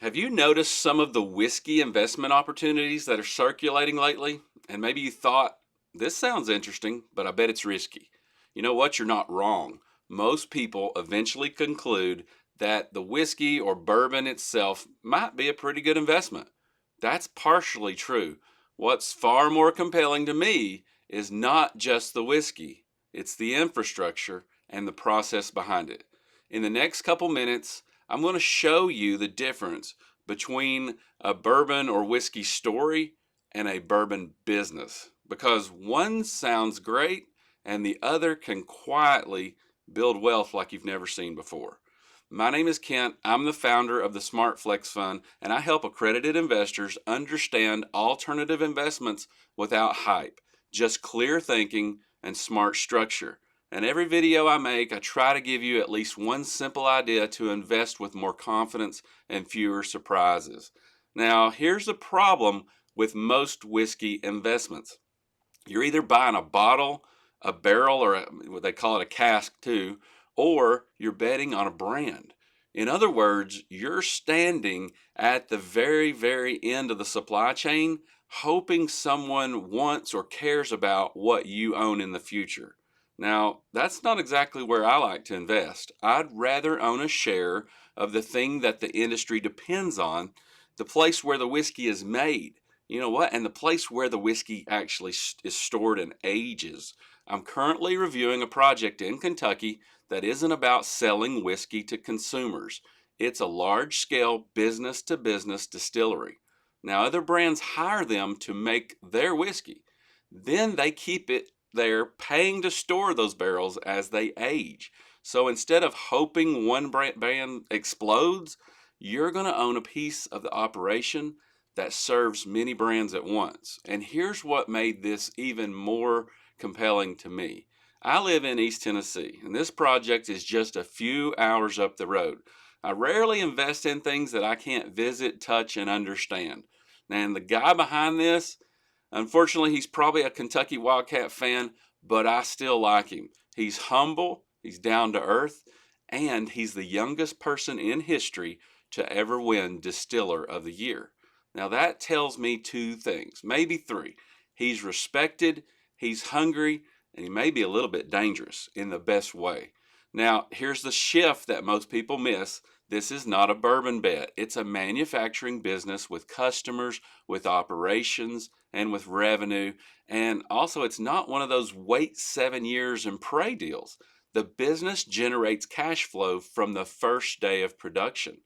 Have you noticed some of the whiskey investment opportunities that are circulating lately? And maybe you thought, this sounds interesting, but I bet it's risky. You know what? You're not wrong. Most people eventually conclude that the whiskey or bourbon itself might be a pretty good investment. That's partially true. What's far more compelling to me is not just the whiskey, it's the infrastructure and the process behind it. In the next couple minutes, I'm going to show you the difference between a bourbon or whiskey story and a bourbon business because one sounds great and the other can quietly build wealth like you've never seen before. My name is Kent. I'm the founder of the Smart Flex Fund, and I help accredited investors understand alternative investments without hype, just clear thinking and smart structure. And every video I make, I try to give you at least one simple idea to invest with more confidence and fewer surprises. Now, here's the problem with most whiskey investments. You're either buying a bottle, a barrel, or what they call it a cask too, or you're betting on a brand. In other words, you're standing at the very, very end of the supply chain, hoping someone wants or cares about what you own in the future. Now, that's not exactly where I like to invest. I'd rather own a share of the thing that the industry depends on, the place where the whiskey is made. You know what? And the place where the whiskey actually is stored and ages. I'm currently reviewing a project in Kentucky that isn't about selling whiskey to consumers. It's a large scale business to business distillery. Now, other brands hire them to make their whiskey. Then they keep it there, paying to store those barrels as they age. So instead of hoping one brand explodes, you're going to own a piece of the operation that serves many brands at once. And here's what made this even more compelling to me. I live in East Tennessee, and this project is just a few hours up the road. I rarely invest in things that I can't visit, touch, and understand. And the guy behind this, unfortunately, he's probably a Kentucky Wildcat fan, but I still like him. He's humble, he's down to earth, and he's the youngest person in history to ever win Distiller of the Year. Now that tells me two things, maybe three. He's respected, he's hungry, and he may be a little bit dangerous in the best way. Now, here's the shift that most people miss. This is not a bourbon bet. It's a manufacturing business with customers, with operations, and with revenue. And also, it's not one of those wait 7 years and pray deals. The business generates cash flow from the first day of production.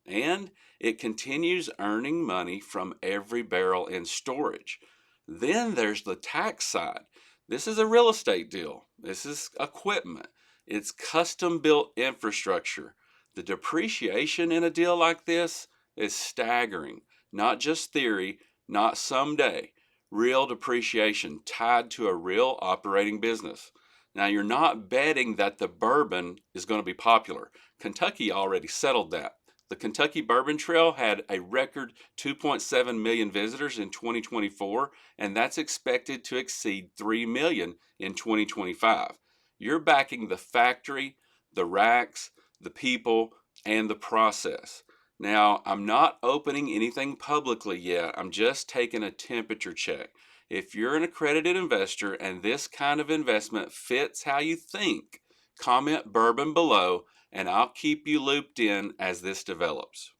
And it continues earning money from every barrel in storage. Then there's the tax side. This is a real estate deal. This is equipment. It's custom built infrastructure. The depreciation in a deal like this is staggering. Not just theory, not someday. Real depreciation tied to a real operating business. Now, you're not betting that the bourbon is going to be popular. Kentucky already settled that. The Kentucky Bourbon Trail had a record 2.7 million visitors in 2024, and that's expected to exceed 3 million in 2025. You're backing the factory, the racks, the people, and the process. Now, I'm not opening anything publicly yet. I'm just taking a temperature check. If you're an accredited investor and this kind of investment fits how you think, comment bourbon below and I'll keep you looped in as this develops.